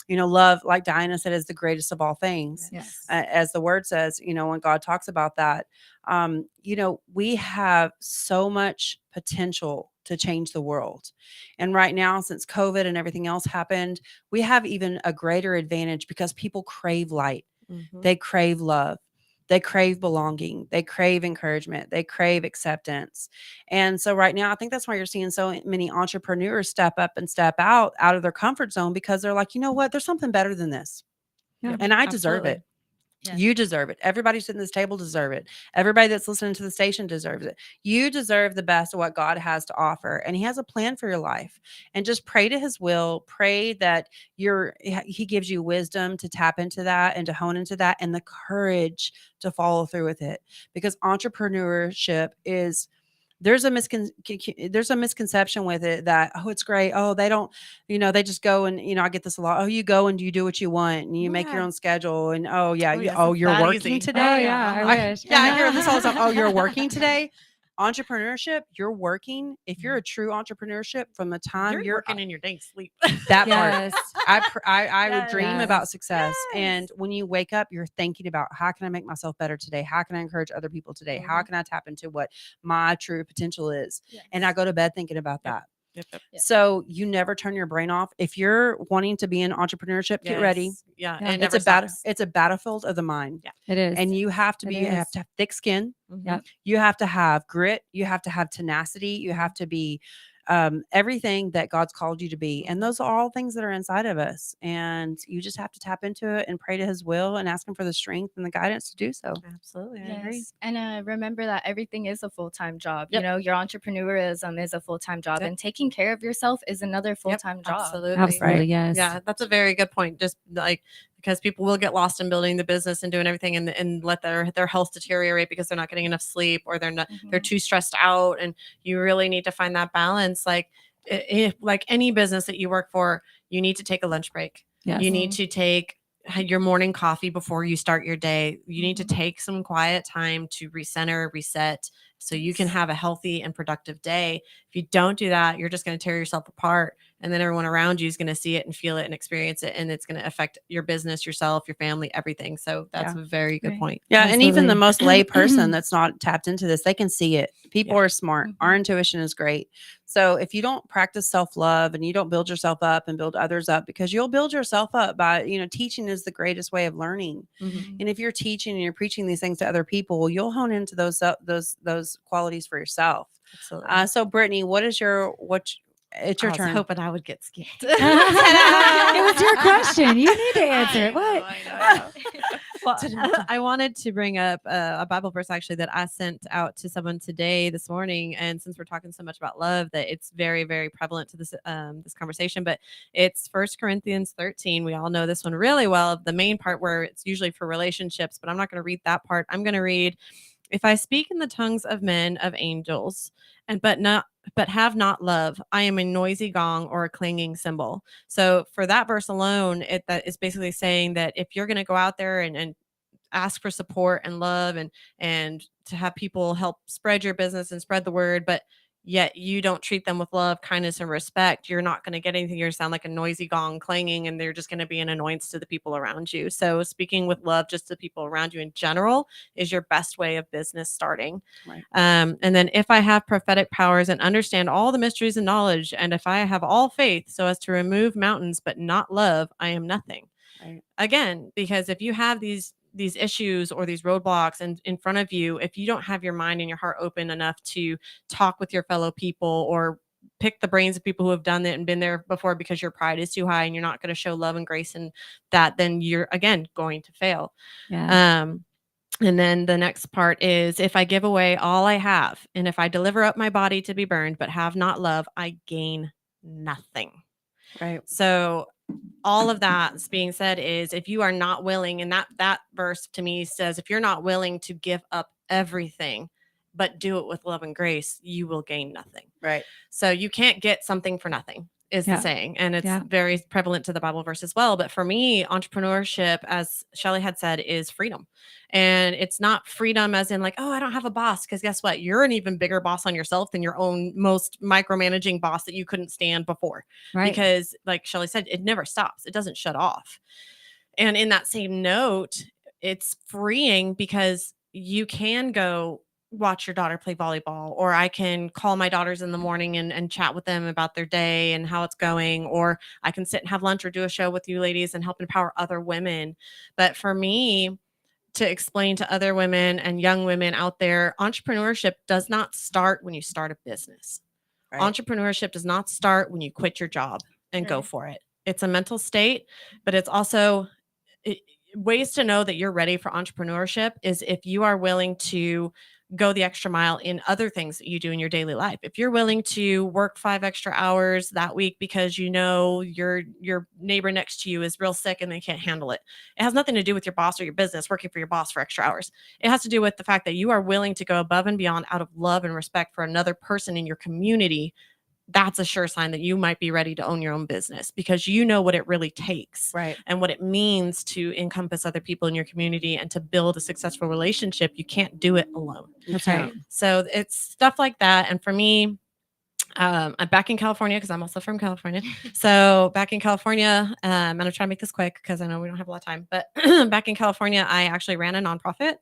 love, like Diana said, is the greatest of all things. Yes. As the word says, when God talks about that, we have so much potential to change the world. And right now, since COVID and everything else happened, we have even a greater advantage because people crave light. They crave love. They crave belonging. They crave encouragement. They crave acceptance. And so right now, I think that's why you're seeing so many entrepreneurs step up and step out of their comfort zone because they're like, you know what? There's something better than this. Yeah, and I deserve it. Yes. You deserve it. Everybody sitting at this table deserve it. Everybody that's listening to the station deserves it. You deserve the best of what God has to offer. And he has a plan for your life. And just pray to his will. Pray that he gives you wisdom to tap into that and to hone into that and the courage to follow through with it. Because entrepreneurship is there's a misconception with it that, oh, it's great. Oh, they don't, they just go and, I get this a lot. Oh, you go and you do what you want and you make your own schedule. And Oh, yes, you're it's that working easy. today. Oh, yeah, I wish. Yeah, I hear this all the time. Oh, you're working today. Entrepreneurship, you're working. If you're a true entrepreneurship from the time You're working in your dang sleep. that part, Yes. I would dream Yes. about success. Yes. And when you wake up, you're thinking about how can I make myself better today? How can I encourage other people today? How can I tap into what my true potential is? Yes. And I go to bed thinking about Yep. that. Yep. So you never turn your brain off. If you're wanting to be in entrepreneurship, get ready. Yeah. Yeah. And it It's never a battle. stops. It's a battlefield of the mind. Yeah. It is. And you have to It you have is. to have thick skin. Yep. You have to have grit. You have to have tenacity. You have to be everything that God's called you to be. And those are all things that are inside of us. And you just have to tap into it and pray to his will and ask him for the strength and the guidance to do so. Absolutely. I agree. Yes. And remember that everything is a full-time job. Yep. You know, your entrepreneurism is a full-time job, Yep. and taking care of yourself is another full-time job. Absolutely. Absolutely, Right. yes. Yeah, that's a very good point. Just like because people will get lost in building the business and doing everything and let their health deteriorate because they're not getting enough sleep or they're too stressed out. And you really need to find that balance. Like like any business that you work for, you need to take a lunch break. Yes. You need to take your morning coffee before you start your day. You need to take some quiet time to recenter, reset, so you can have a healthy and productive day. If you don't do that, you're just going to tear yourself apart. And then everyone around you is going to see it and feel it and experience it. And it's going to affect your business, yourself, your family, everything. So that's a very good point. Yeah. And even the Absolutely. most lay person that's not tapped into this, they can see it. People Yeah. are smart. Our intuition is great. So if you don't practice self-love and you don't build yourself up and build others up, because you'll build yourself up by, teaching is the greatest way of learning. Mhm. And if you're teaching and you're preaching these things to other people, you'll hone into those qualities for yourself. Absolutely. So Brittany, it's your I was turn. hoping I would get skipped. It was your question. You need to answer it. What? Well, I wanted to bring up a Bible verse actually that I sent out to someone this morning, and since we're talking so much about love, that it's very, very prevalent to this this conversation. But it's 1 Corinthians 13. We all know this one really well. The main part where it's usually for relationships, but I'm not going to read that part. I'm going to read, "If I speak in the tongues of men, of angels, but have not love, I am a noisy gong or a clanging cymbal." So for that verse alone, that is basically saying that if you're going to go out there and ask for support and love and to have people help spread your business and spread the word, but yet you don't treat them with love, kindness, and respect, you're not going to get anything. You're going to sound like a noisy gong clanging, and they're just going to be an annoyance to the people around you. So speaking with love just to people around you in general is your best way of business starting. Right. And then if I have prophetic powers and understand all the mysteries and knowledge, and if I have all faith so as to remove mountains but not love, I am nothing. Right. Again, because if you have these issues or these roadblocks in front of you, if you don't have your mind and your heart open enough to talk with your fellow people or pick the brains of people who have done it and been there before, because your pride is too high and you're not going to show love and grace and that, then you're again going to fail. Yeah. And then the next part is, if I give away all I have and if I deliver up my body to be burned but have not love, I gain nothing. Right. So all of that being said is, if you are not willing, and that verse to me says, if you're not willing to give up everything but do it with love and grace, you will gain nothing. Right. So you can't get something for nothing is the saying, and it's very prevalent to the Bible verse as well. But for me, entrepreneurship, as Shelly had said, is freedom. And it's not freedom as in like, oh, I don't have a boss, because guess what? You're an even bigger boss on yourself than your own most micromanaging boss that you couldn't stand before. Right. Because like Shelly said, it never stops. It doesn't shut off. And in that same note, it's freeing because you can go watch your daughter play volleyball, or I can call my daughters in the morning and chat with them about their day and how it's going, or I can sit and have lunch or do a show with you ladies and help empower other women. But for me to explain to other women and young women out there, entrepreneurship does not start when you start a business. Right. Entrepreneurship does not start when you quit your job and go for it. It's a mental state, but it's also ways to know that you're ready for entrepreneurship is if you are willing to go the extra mile in other things that you do in your daily life. If you're willing to work 5 extra hours that week because you know your neighbor next to you is real sick and they can't handle it. It has nothing to do with your boss or your business working for your boss for extra hours. It has to do with the fact that you are willing to go above and beyond out of love and respect for another person in your community. That's a sure sign that you might be ready to own your own business, because you know what it really takes, Right. and what it means to encompass other people in your community and to build a successful relationship. You can't do it alone. That's right. So it's stuff like that. And for me, I'm back in California because I'm also from California. So back in California, and I'm trying to make this quick because I know we don't have a lot of time, but back in California, I actually ran a nonprofit.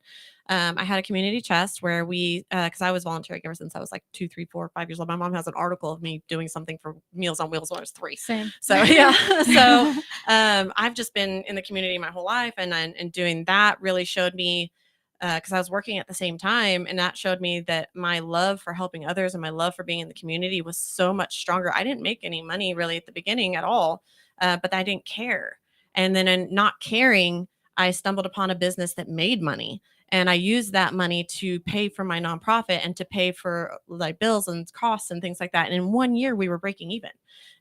I had a community chest where we, because I was volunteering ever since I was like 2, 3, 4, 5 years old. My mom has an article of me doing something for Meals on Wheels when I was 3. Same. So yeah, so I've just been in the community my whole life, and doing that really showed me because I was working at the same time, and that showed me that my love for helping others and my love for being in the community was so much stronger. I didn't make any money really at the beginning at all, but I didn't care. And then in not caring, I stumbled upon a business that made money. And I used that money to pay for my nonprofit and to pay for like bills and costs and things like that. And in 1 year, we were breaking even.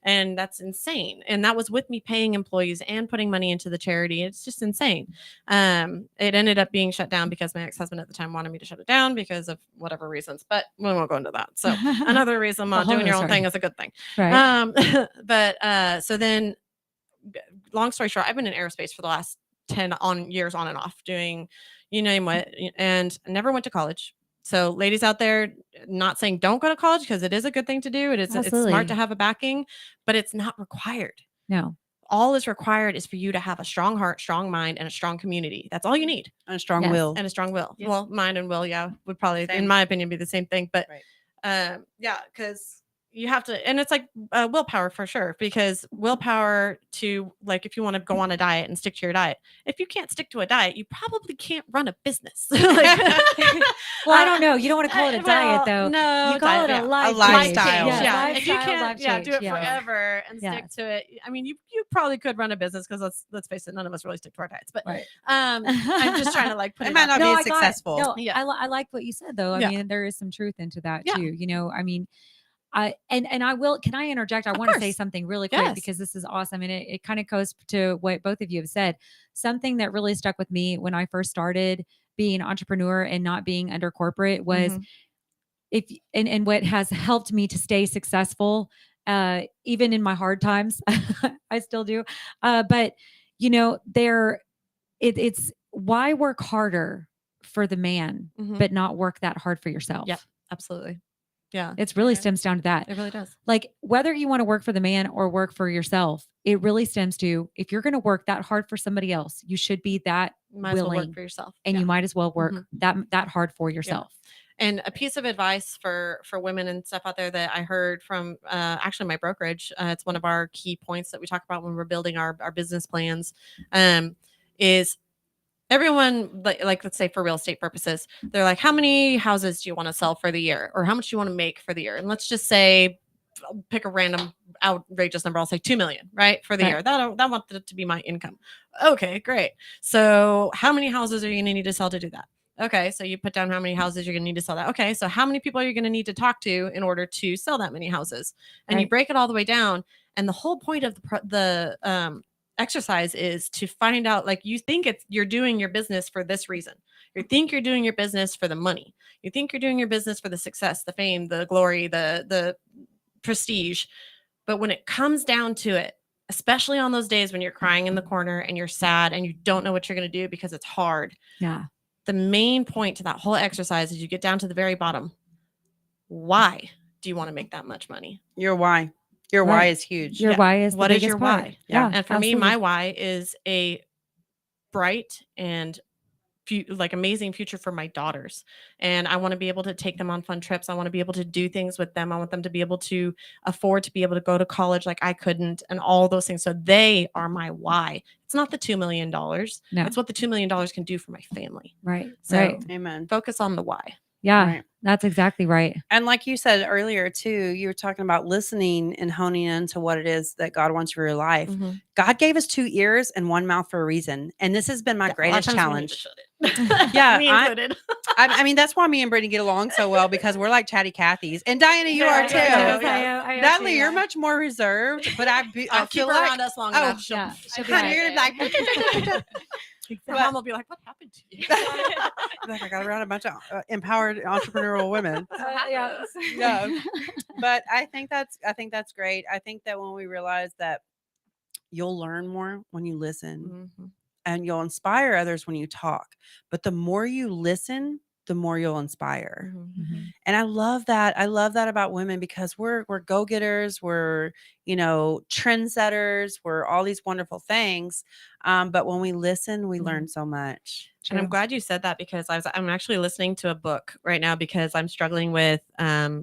And that's insane. And that was with me paying employees and putting money into the charity. It's just insane. It ended up being shut down because my ex-husband at the time wanted me to shut it down because of whatever reasons. But we won't go into that. So another reason A whole doing your other own story. thing is a good thing. Right. But so then, long story short, I've been in aerospace for the last 10 years on and off doing you name what, and never went to college. So ladies out there, not saying don't go to college because it is a good thing to do. It's Absolutely. smart to have a backing, but it's not required. No. All is required is for you to have a strong heart, strong mind, and a strong community. That's all you need. And a strong Yes. will. And a strong will. Yes. Well, mind and will, yeah, would probably, Same. in my opinion, be the same thing. But Right. yeah, because you have to, and it's like willpower for sure, because willpower to, like, if you want to go on a diet and stick to your diet, if you can't stick to a diet, you probably can't run a business. Well, I don't know. You don't want to call it a diet, though. No, You call it a lifestyle. Yes, Yeah, lifestyle, if you can't, life yeah, do it change, yes. forever and stick Yes. to it. I mean, you probably could run a business because let's face it, none of us really stick to our diets. But Right. I'm just trying to like put It it might out not there. be I as got it. successful. No, Yeah. I like what you said, though. I Yeah. mean, there is some truth into that Yeah. too. You know, I mean, and I will. Can I interject? I Of want to say course. something really quick Yes. because this is awesome, and it kind of goes to what both of you have said. Something that really stuck with me when I first started being an entrepreneur and not being under corporate was Mhm. and what has helped me to stay successful, even in my hard times. I still do, but you know, it's why work harder for the man, Mhm. but not work that hard for yourself. Yep. Absolutely. Yeah. It's really Okay. stems down to that. It really does. Like whether you want to work for the man or work for yourself, it really stems to if you're going to work that hard for somebody else, you should be that You might as well willing, work for yourself. and Yeah. you might as well work Mhm. that hard for yourself. And a piece of advice for women and stuff out there that I heard from actually my brokerage, it's one of our key points that we talk about when we're building our business plans, is everyone, like let's say for real estate purposes, they're like, how many houses do you want to sell for the year, or how much do you want to make for the year? And let's just say, pick a random outrageous number. I'll say 2 million, right, for the Right. year. That want that to be my income. Okay, great. So how many houses are you going to need to sell to do that? Okay, so you put down how many houses you're going to need to sell that. Okay, so how many people are you going to need to talk to in order to sell that many houses? And you Right. break it all the way down. And the whole point of the exercise is to find out, like, you think you're doing your business for this reason. You think you're doing your business for the money. You think you're doing your business for the success, the fame, the glory, the prestige. But when it comes down to it, especially on those days when you're crying in the corner and you're sad and you don't know what you're going to do because it's hard, Yeah. the main point to that whole exercise is you get down to the very bottom. Why do you want to make that much money? Your why. Your why Right. is huge. Your Yeah. why is What the is biggest your part. why? Yeah. And for me, absolutely. my why is a bright and like amazing future for my daughters. And I want to be able to take them on fun trips. I want to be able to do things with them. I want them to be able to afford to be able to go to college like I couldn't, and all those things. So they are my why. It's not the $2 million. No. It's what the $2 million can do for my family. Right. So right. Amen. focus on the why. Yeah. Right. That's exactly right. And like you said earlier too, you were talking about listening and honing into what it is that God wants for your life. Mhm. God gave us 2 ears and 1 mouth for a reason. And this has been my Yeah, a lot of greatest times we need to challenge. shut it. Yeah, Me I- included. I mean, that's why me and Brittany get along so well, because we're like chatty Cathy's. And Diana, you Yeah, are too. yeah, yeah. Natalie, you're much more reserved, but I I'll feel keep her like around us long oh, enough. She'll, yeah, she'll be honey, right. you're gonna be like, Her mom will be like, "What happened to you?" like I got around a bunch of empowered entrepreneurial women. Yeah. Yeah. But I think that's great. I think that when we realize that you'll learn more when you listen, Mhm. and you'll inspire others when you talk. But the more you listen, the more you'll inspire. Mhm. And I love that. I love that about women, because we're go-getters, we're, trendsetters, we're all these wonderful things. But when we listen, we learn so much. And I'm glad you said that, because I'm actually listening to a book right now because I'm struggling with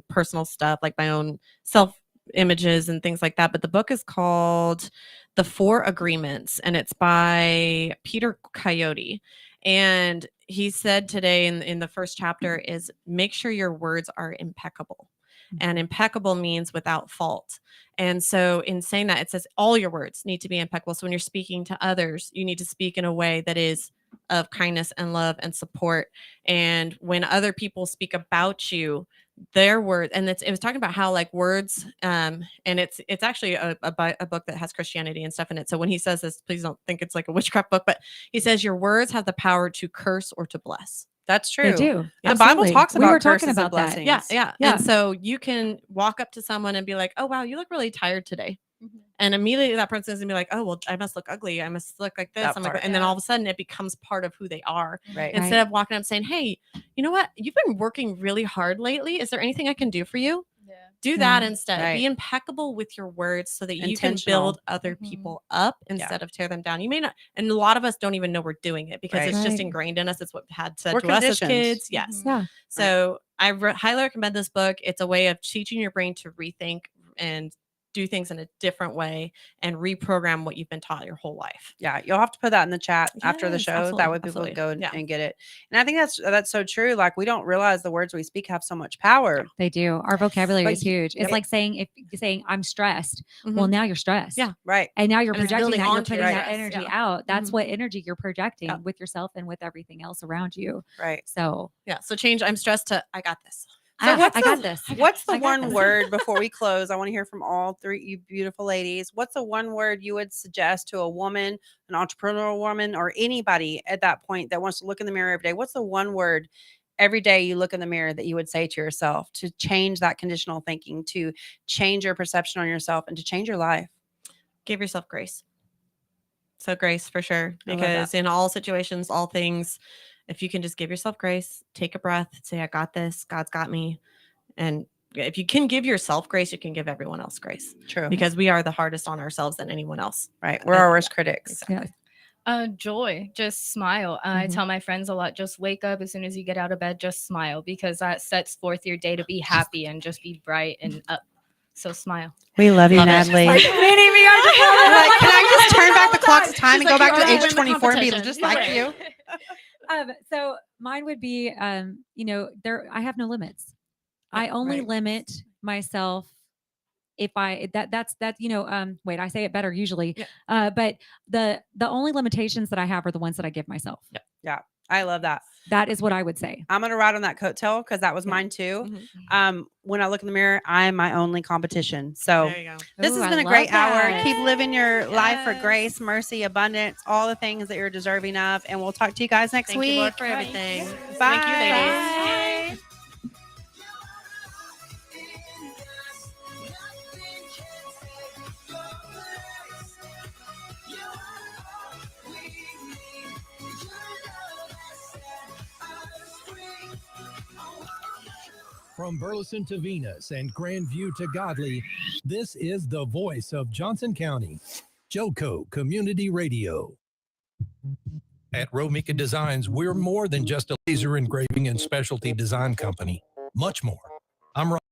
personal stuff, like my own self images and things like that. But the book is called The 4 Agreements, and it's by Peter Coyote. And he said today in the first chapter is make sure your words are impeccable. And impeccable means without fault. And so in saying that, it says all your words need to be impeccable. So when you're speaking to others, you need to speak in a way that is of kindness and love and support. And when other people speak about you, their words, and it was talking about how like words, and it's actually a book that has Christianity and stuff in it. So when he says this, please don't think it's like a witchcraft book, but he says your words have the power to curse or to bless. That's true. They do. The Bible Absolutely. talks about We were curses talking and about that. blessings. Yeah. And so you can walk up to someone and be like, oh, wow, you look really tired today. And immediately that person is gonna be like, oh, well, I must look ugly. I must look like this. That I'm like, part. and then all of a sudden it becomes part of who they are. Right. Instead of walking up saying, hey, you know what? You've been working really hard lately. Is there anything I can do for you? Do that instead. Right. Be impeccable with your words so that you can Intentional. build other people up instead of tear them down. You may not, and a lot of us don't even know we're doing it because Right. it's just Right. ingrained in us. It's what had said We're to us as conditioned. kids. Yes. Yeah. So I highly recommend this book. It's a way of teaching your brain to rethink and do things in a different way and reprogram what you've been taught your whole life. Yeah, you'll have to put that in the chat after the Yes, show. absolutely, That way people absolutely. go Yeah. and get it. And I think that's so true. Like we don't realize the words we speak have so much power. They do. Our vocabulary But is huge. It's yep. like saying I'm stressed. Well, Mhm. now you're stressed. Yeah. Right. And now you're And it's projecting building that. You're onto putting your that stress, energy yeah. out. That's Mhm. what energy you're projecting Yeah. with yourself and with everything else around you. Right. So Yeah. So change I'm stressed to I got this. So what's I the- got this. What's the I got one this. word before we close? I want to hear from all three you beautiful ladies. What's the one word you would suggest to a woman, an entrepreneurial woman, or anybody at that point that wants to look in the mirror every day? What's the one word every day you look in the mirror that you would say to yourself to change that conditional thinking, to change your perception on yourself, and to change your life? Give yourself grace. So grace for sure. I love Because that. in all situations, all things, if you can just give yourself grace, take a breath, say, I got this, God's got me. And if you can give yourself grace, you can give everyone else grace. True. Because we are the hardest on ourselves than anyone else. Right. We're our worst critics. Exactly. Joy, just smile. I Mhm. tell my friends a lot, just wake up as soon as you get out of bed, just smile, because that sets forth your day to be happy and just be bright and up. So smile. We love you, Love it. Natalie. Like, maybe we are just You're like, can I just turn back the clock's time She's and go like, back to "You're age already in the 24 and be competition." just like you? So mine would be, I have no limits. I only right. limit myself if I wait, I say it better usually. But the only limitations that I have are the ones that I give myself. Yeah. I love that. That is what I would say. I'm going to ride on that coattail because that was Yeah. mine too. Mhm. When I look in the mirror, I'm my only competition. So There you go. this Ooh, has I been a love great hour. that. Keep living your life for Yes. grace, mercy, abundance, all the things that you're deserving of. And we'll talk to you guys next Thank week. you, Lord, for everything. Bye. Thank you, ladies. Bye. From Burleson to Venus and Grandview to Godley, this is the voice of Johnson County, Joco Community Radio. At Romika Designs, we're more than just a laser engraving and specialty design company. Much more. I'm